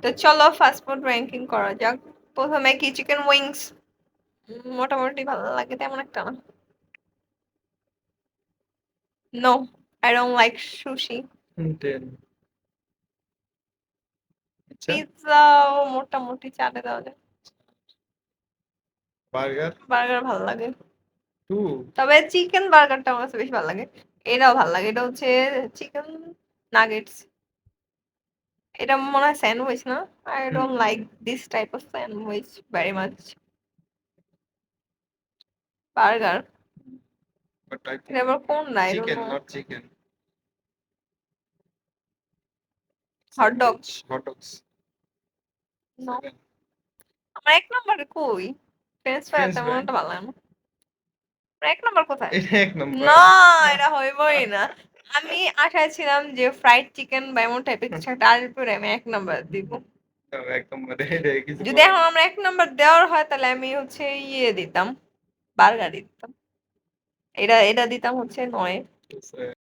তো চলো fast food ranking করা যাক। প্রথমে কি চিকেন উইংস মোটামুটি ভালো লাগে, তেমন একটা না। No, I don't like sushi. 10। আচ্ছা, পিৎজাও মোটামুটি চাটে দেওয়া যায়। বার্গার বার্গার ভালো লাগে, 2। তবে চিকেন বার্গারটা আমার কাছে বেশি ভালো লাগে। এটাও ভালো লাগে, এটা হচ্ছে চিকেন নাগেটস। এটা মনে হয় স্যান্ডউইচ না? I don't like this type of sandwich very much. Burger, but I এটা আবার কোনটা? I don't chicken, no. Not chicken. Hot dog, hot dogs no. 7। আমার এক নম্বরে কই? ফ্রেঞ্চ ফ্রাই ফ্রেঞ্চ তেমন ফ্রাই একটা ভালো লাগে না। আমার এক নম্বর কোথায়? এটা 1 নম্বর। না, এটা হইবই না। আমি আশায় ছিলাম যে ফ্রাইড চিকেন বা এমন টাইপের কিছু একটা আসবে, আমি এক নম্বর দিব। 1 নম্বরে এটা কিছু যদি বলার এখন নেই। আমরা এক নম্বর দেওয়ার হয় তাহলে আমি হচ্ছে ইয়ে দিতাম, বার্গার দিতাম। এটা এটা দিতাম হচ্ছে 9।